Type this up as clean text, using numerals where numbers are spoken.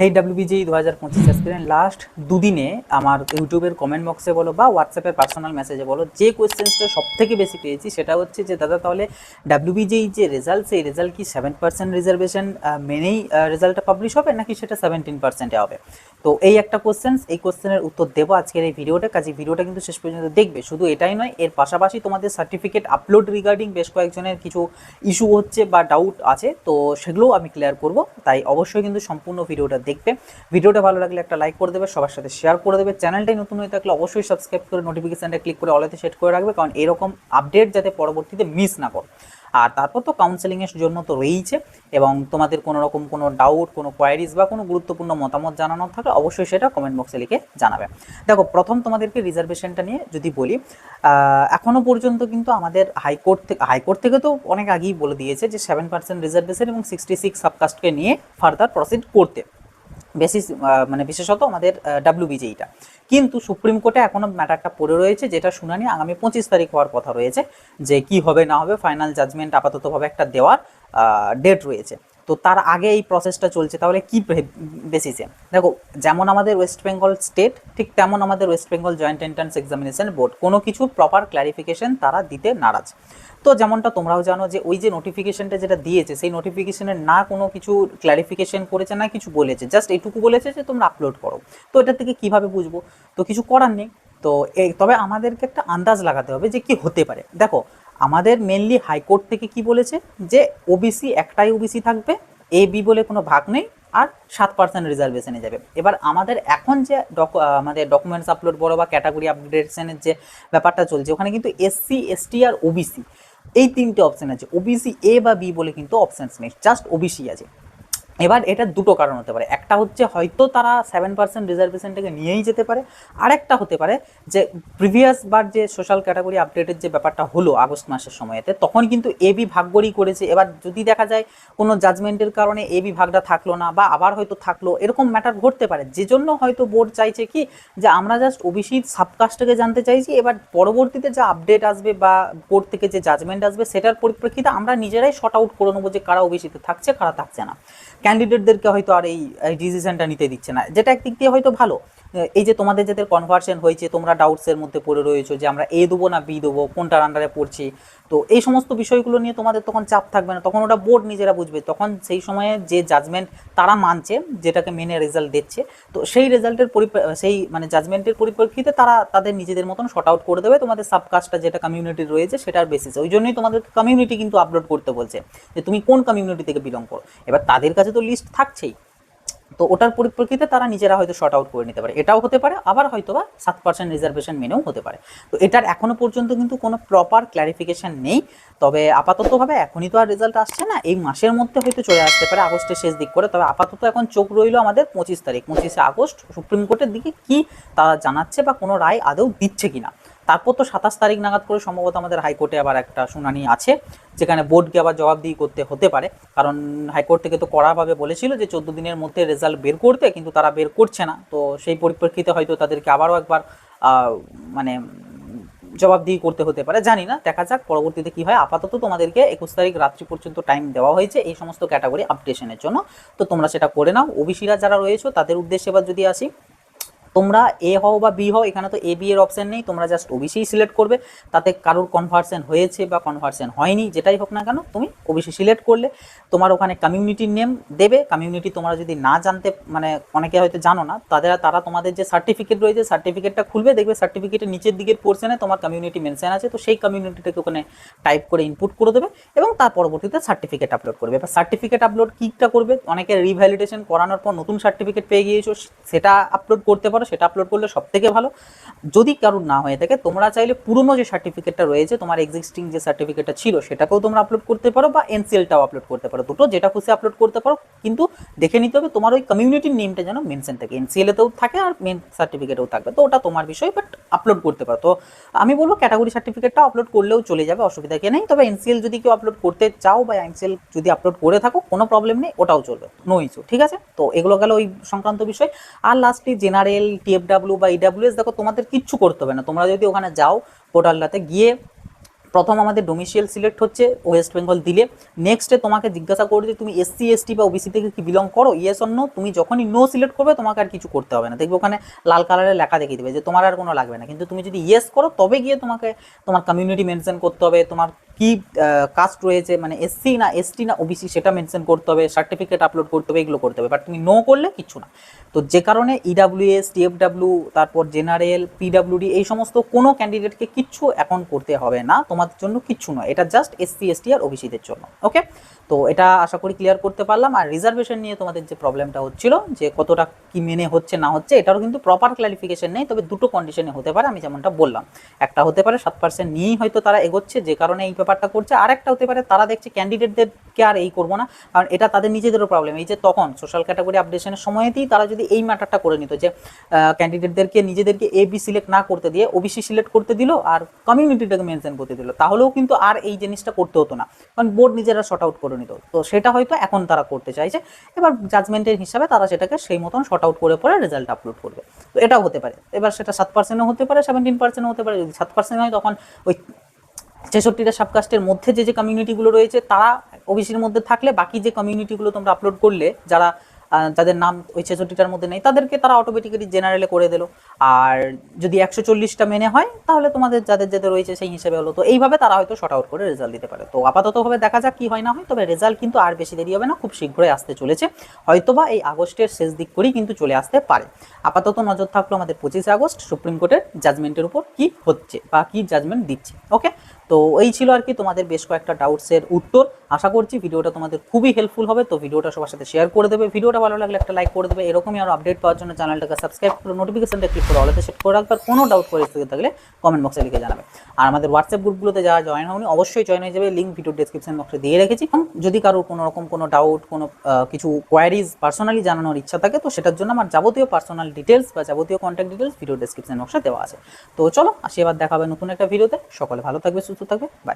হেই WBJEE 2025 aspirant, last দুদিনে আমার ইউটিউবের কমেন্ট বক্সে বলো বা হোয়াটসঅ্যাপের পার্সোনাল মেসেজে বলো, যে কোয়েশ্চেন্সটা সব থেকে বেশি পেয়েছি সেটা হচ্ছে যে দাদা তাহলে WBJEE যে রেজাল্ট, সেই রেজাল্ট কি 7% রিজার্ভেশন মেনেই রেজাল্টটা পাবলিশ হবে নাকি সেটা 17%-এ হবে? তো এই একটা কোয়েশ্চেন্স, এই কোয়েশ্চেনের উত্তর দেবো আজকের এই ভিডিওটা। কাজে ভিডিওটা কিন্তু শেষ পর্যন্ত দেখবে। শুধু এটাই নয়, এর পাশাপাশি তোমাদের সার্টিফিকেট আপলোড রিগার্ডিং বেশ কয়েকজনের কিছু ইস্যু হচ্ছে বা ডাউট আছে, তো সেগুলোও আমি ক্লিয়ার করব। তাই অবশ্যই কিন্তু সম্পূর্ণ ভিডিওটা দেখবে। ভিডিওটা ভালো লাগলে একটা লাইক করে দেবে, সবার সাথে শেয়ার করে দেবে। চ্যানেলটাই নতুন হয়ে থাকলে অবশ্যই সাবস্ক্রাইব করে নোটিফিকেশানটা ক্লিক করে অলেতে সেট করে রাখবে, কারণ এরকম আপডেট যাতে পরবর্তীতে মিস না করো। আর তারপর তো কাউন্সেলিংয়ের জন্য তো রয়েইছে, এবং তোমাদের কোনো রকম কোনো ডাউট, কোনো কোয়ারিজ বা কোনো গুরুত্বপূর্ণ মতামত জানানোর থাকলে অবশ্যই সেটা কমেন্ট বক্সে লিখে জানাবে। দেখো, প্রথম তোমাদেরকে রিজার্ভেশনটা নিয়ে যদি বলি, এখনও পর্যন্ত কিন্তু আমাদের হাইকোর্ট থেকে তো অনেক আগেই বলে দিয়েছে যে 7% রিজার্ভেশন এবং 66 সাবকাস্টকে নিয়ে ফার্দার প্রসিড করতে, বিশেষত আমাদের WBJEEটা। কিন্তু সুপ্রিম কোর্টে এখনও ম্যাটারটা পড়ে রয়েছে, যেটা শুনানি আগামী 25 তারিখ হওয়ার কথা রয়েছে। যে কি হবে না হবে ফাইনাল জাজমেন্ট আপাততভাবে একটা দেওয়ার ডেট রয়েছে। তো তার আগে এই প্রসেসটা চলছে। তাহলে কি বেসিসে? দেখো, যেমন আমাদের ওয়েস্ট বেঙ্গল স্টেট, ঠিক তেমন আমাদের West Bengal joint entrance examination board কোনো কিছুর প্রপার ক্ল্যারিফিকেশন তারা দিতে নারাজ। তো যেমনটা তোমরাও জানো যে ওই যে নোটিফিকেশনটা যেটা দিয়েছে, সেই নোটিফিকেশনের না কোনো কিছু ক্ল্যারিফিকেশন করেছে না কিছু বলেছে, জাস্ট এইটুকু বলেছে যে তোমরা আপলোড করো। তো এটা থেকে কিভাবে বুঝবো? তো কিছু করার নেই। তো তবে আমাদেরকে একটা আন্দাজ লাগাতে হবে যে কি হতে পারে। দেখো, আমাদের মেনলি হাইকোর্ট থেকে কি বলেছে যে ওবিসি একটাই ওবিসি থাকবে, AB বলে কোনো ভাগ নেই, আর 7% রিজার্ভেশনে যাবে। এবার আমাদের এখন যে আমাদের ডকুমেন্টস আপলোড বড় বা ক্যাটাগরি আপডেশনের যে ব্যাপারটা চলছে, ওখানে কিন্তু SC ST আর OBC এই তিনটে অপশান আছে। OBC-A বা B বলে কিন্তু অপশানস নেই, জাস্ট OBC আছে। এবার এটা দুটো কারণ হতে পারে। একটা হচ্ছে হয়তো তারা 7% রিজার্ভেশনটাকে নিয়েই যেতে পারে, আর একটা হতে পারে যে প্রিভিয়াস বার যে সোশ্যাল ক্যাটাগরি আপডেটের যে ব্যাপারটা হলো আগস্ট মাসের সময়তে, তখন কিন্তু AB ভাগগড়ি করেছে। এবার যদি দেখা যায় কোনো জাজমেন্টের কারণে AB ভাগটা থাকলো না, বা আবার হয়তো থাকলো, এরকম ম্যাটার ঘটতে পারে। যে জন্য হয়তো বোর্ড চাইছে কি যে আমরা জাস্ট ওবিসির সাবকাস্টটাকে জানতে চাইছি, এবার পরবর্তীতে যে আপডেট আসবে বা কোর্ট থেকে যে জাজমেন্ট আসবে সেটার পরিপ্রেক্ষিতে আমরা নিজেরাই শর্ট আউট করে নেবো যে কারা ওবিসিতে থাকছে, কারা থাকছে না। ক্যান্ডিডেটদেরকে হয়তো আর এই ডিসিশনটা নিতে দিচ্ছে না, যেটা একদিক দিয়ে হয়তো ভালো। এই যে তোমাদের যাদের কনভার্সন হয়েছে, তোমরা ডাউটসের মধ্যে পড়ে রয়েছো যে আমরা A দেবো না B দেবো, কোনটার আন্ডারে পড়ছি, তো এই সমস্ত বিষয়গুলো নিয়ে তোমাদের তখন চাপ থাকবে না। তখন ওটা বোর্ড নিজেরা বুঝবে। তখন সেই সময়ে যে জাজমেন্ট তারা মানছে, যেটাকে মেনে রেজাল্ট দিচ্ছে, তো সেই রেজাল্টের জাজমেন্টের পরিপ্রেক্ষিতে তারা তাদের নিজেদের মতন শর্ট আউট করে দেবে তোমাদের সাবকাস্টটা যেটা কমিউনিটির রয়েছে সেটার বেসিসে। ওই জন্যই তোমাদের কমিউনিটি কিন্তু আপলোড করতে বলছে যে তুমি কোন কমিউনিটি থেকে বিলং করো। এবার তাদের কাছে তো লিস্ট থাকছেই, তো ওটার পরিপ্রেক্ষিতে তারা নিজেরা হয়তো শর্ট আউট করে নিতে পারে। এটাও হতে পারে, আবার হয়তো বা 7% রিজার্ভেশন মেনেও হতে পারে। তো এটার এখনো পর্যন্ত কিন্তু কোনো প্রপার ক্ল্যারিফিকেশন নেই। তবে আপাততভাবে এখনই তো আর রেজাল্ট আসছে না, এই মাসের মধ্যে হয়তো চলে আসতে পারে, আগস্টের শেষ দিক করে। তবে আপাতত এখন চোখ রইল আমাদের 25 তারিখ, 25শে আগস্ট সুপ্রিম কোর্টের দিকে কি তারা জানাচ্ছে বা কোনো রায় আদৌ দিচ্ছে কিনা। তারপর তো 27 তারিখ নাগাদ করে সম্ভবত আমাদের হাইকোর্টে আবার একটা শুনানি আছে, যেখানে বোর্ডকে আবার জবাবদিহি করতে হতে পারে। কারণ হাইকোর্ট থেকে তো কড়াভাবে বলেছিল যে 14 দিনের মধ্যে রেজাল্ট বের করতে, কিন্তু তারা বের করছে না। তো সেই পরিপ্রেক্ষিতে হয়তো তাদেরকে আবারও একবার জবাবদিহি করতে হতে পারে, জানি না, দেখা যাক পরবর্তীতে কি হয়। আপাতত তোমাদেরকে 21 তারিখ রাত্রি পর্যন্ত টাইম দেওয়া হয়েছে এই সমস্ত ক্যাটাগরি আপডেশনের জন্য, তো তোমরা সেটা করে নাও। ওবিসিরা যারা রয়েছে তাদের উদ্দেশ্যে এবার যদি আসি, তোমরা A হও বা B হও, এখানে তো AB এর অপশন নেই, তোমরা জাস্ট ওবিসি সিলেক্ট করবে। তাতে কারোর কনভার্সন হয়েছে বা কনভার্সন হয়নি, যেটাই হোক না কেন, তুমি ওবিসি সিলেক্ট করলে তোমার ওখানে কমিউনিটির নেম দেবে। কমিউনিটি তোমরা যদি না জানতে, অনেকে হয়তো জানো না, তারা তোমাদের যে সার্টিফিকেট রয়েছে সার্টিফিকেটটা খুলবে, দেখবে সার্টিফিকেটের নিচের দিকের পোর্শনে তোমার কমিউনিটি মেনশন আছে। তো সেই কমিউনিটিটাকে ওখানে টাইপ করে ইনপুট করে দেবে, এবং তার পরবর্তীতে সার্টিফিকেট আপলোড করবে। এবার সার্টিফিকেট আপলোড কীটা করবে, অনেকে রিভ্যালিডেশন করানোর পর নতুন সার্টিফিকেট পেয়ে গিয়েছো, সেটা আপলোড করতে পারো, সেটা আপলোড করলে সব থেকে ভালো। যদি কারোর না হয়ে থাকে, তোমরা চাইলে পুরনো যে সার্টিফিকেটটা রয়েছে, তোমার এক্সিস্টিং যে সার্টিফিকেটটা ছিল, সেটাকেও তোমরা আপলোড করতে পারো, বা NCLটাও আপলোড করতে পারো। দুটো যেটা খুশি আপলোড করতে পারো, কিন্তু দেখে নিতে হবে তোমার ওই কমিউনিটির নেমটা যেন মেনশন থাকে, NCLতেও থাকে আর মেন সার্টিফিকেটেও থাকবে। তো ওটা তোমার বিষয়, বাট আপলোড করতে পারো। তো আমি বলবো ক্যাটাগরি সার্টিফিকেটটা আপলোড করলেও চলে যাবে, অসুবিধা কি নেই। তবে NCL যদি কেউ আপলোড করতে চাও বা NCL যদি আপলোড করে থাকো, কোনো প্রবলেম নেই, ওটাও চলবে, নো ইস্যু, ঠিক আছে। তো এগুলো গেল ওই সংক্রান্ত বিষয়। আর লাস্টলি জেনারেল, TFW বা EWS, দেখো তোমাদের কিচ্ছু করতে হবে না। তোমরা যদি ওখানে যাও পোর্টালটাতে গিয়ে প্রথম আমাদের ডোমিসিয়াল সিলেক্ট হচ্ছে ওয়েস্ট বেঙ্গল দিলে, নেক্সটে তোমাকে জিজ্ঞাসা করবে যে তুমি এসসি এসটি বা ওবিসি থেকে কি বিলং করো, ইয়েস অর নো। তুমি যখনই নো সিলেক্ট করবে তোমাকে আর কিছু করতে হবে না, দেখবে ওখানে লাল কালারের লেখা দেখিয়ে দেবে যে তোমার আর কোনো লাগবে না। কিন্তু তুমি যদি ইয়েস করো তবে গিয়ে তোমাকে তোমার কমিউনিটি মেনশন করতে হবে, তোমার কি কাস্ট রয়েছে মানে এসসি না এসটি না ওবিসি সেটা মেনশন করতে হবে, সার্টিফিকেট আপলোড করতে হবে, এগুলো করতে হবে। বাট তুমি নো করলে কিচ্ছু না। তো যে কারণে ইডাব্লিউএস, টিএফডাব্লিউ, তারপর জেনারেল, পিডাব্লিউডি এই সমস্ত কোনো ক্যান্ডিডেটকে কিচ্ছু এখন করতে হবে না, তোমাদের জন্য কিচ্ছু নয়, এটা জাস্ট এসসি এসটি আর ওবিসিদের জন্য। ওকে, তো এটা আশা করি ক্লিয়ার করতে পারলাম। আর রিজার্ভেশন নিয়ে তোমাদের যে প্রবলেমটা হচ্ছিল যে কতটা কি মেনে হচ্ছে না হচ্ছে, এটারও কিন্তু প্রপার ক্লারিফিকেশন নেই, তবে দুটো কন্ডিশনে হতে পারে আমি যেমনটা বললাম। একটা হতে পারে 7% নিয়েই হয়তো তারা এগোচ্ছে যে কারণে এই ব্যাপারটা করছে, আর একটা হতে পারে তারা দেখছে ক্যান্ডিডেটদেরকে আর এই করবো না, কারণ এটা তাদের নিজেদেরও প্রবলেম। এই যে তখন সোশ্যাল ক্যাটাগরি আপডেশনের সময়তেই তারা যদি এই ম্যাটারটা করে নিত যে ক্যান্ডিডেটদেরকে নিজেদেরকে এ বি সিলেক্ট না করতে দিয়ে ওবিসি সিলেক্ট করতে দিল আর কমিউনিটিটাকে মেনশন করতে দিল, তাহলেও কিন্তু আর এই জিনিসটা করতে হতো না, কারণ বোর্ড নিজেরা শর্ট আউট করে নিত। তো সেটা হয়তো এখন তারা করতে চাইছে, এবার জাজমেন্টের হিসাবে তারা সেটাকে সেই মতন শর্ট আউট করে পরে রেজাল্ট আপলোড করবে। তো এটাও হতে পারে, এবার সেটা 7%ও হতে পারে, 17%ও হতে পারে। যদি 7% হয় তখন ওই 66টা সাবকাস্টের মধ্যে যে কমিউনিটিগুলো রয়েছে তারা ওবিসির মধ্যে থাকলে বাকি যে কমিউনিটিগুলো তোমরা আপলোড করলে যারা যাদের নাম ওই 66টার মধ্যে নেই তাদেরকে তারা অটোমেটিক্যালি জেনারেলে করে দিল। আর যদি 140টা মেনে হয় তাহলে তোমাদের যাদের যাদের রয়েছে সেই হিসেবে হলো। তো এইভাবে তারা হয়তো শর্ট আউট করে রেজাল্ট দিতে পারে। তো আপাততভাবে দেখা যাক কি হয় না হয়, তবে রেজাল্ট কিন্তু আর বেশি দেরি হবে না, খুব শীঘ্রই আসতে চলেছে, হয়তোবা এই আগস্টের শেষ দিক করেই কিন্তু চলে আসতে পারে। আপাতত নজর থাকলো আমাদের 25 আগস্ট সুপ্রিম কোর্টের জাজমেন্টের উপর কি হচ্ছে বা কি জাজমেন্ট দিচ্ছে। ওকে, তো এই ছিল আর কি তোমাদের বেশ কয়েকটা ডাউটসের উত্তর। আশা করছি ভিডিওটা তোমাদের খুবই হেল্পফুল হবে। তো ভিডিওটা সবার সাথে শেয়ার করে দেবে, ভিডিওটা ভালো লাগলে একটা লাইক করে দেবে, এরকমই আরও আপডেট পাওয়ার জন্য চ্যানেলটাকে সাবস্ক্রাইব করে নোটিফিকেশনটা ক্লিক করে অলতে সেট করে রাখবে। আর কোনো ডাউট পরিস্থিতি থাকলে কমেন্ট বক্সে লিখে জানাবে। আর আমাদের হোয়াটসঅ্যাপ গ্রুপগুলোতে যারা জয়েন হয়নি অবশ্যই জয়েন হয়ে যাবে, লিঙ্ক ভিডিও ডেসক্রিপশন বক্সে দিয়ে রেখেছি। যদি কারোর কোনো রকম কোনো ডাউট, কোনো কিছু কোয়ারিজ পার্সোনালি জানানোর ইচ্ছা থাকে তো সেটার জন্য আমার যাবতীয় পার্সোনাল ডিটেলস বা যাবতীয় কন্ট্যাক্ট ডিটেলস ভিডিও ডেসক্রিপশন বক্সে দেওয়া আছে। তো চলো আসি, এবার দেখাবে নতুন একটা ভিডিওতে। সকলে ভালো থাকবে, সুস্থ থাকবে, বাই।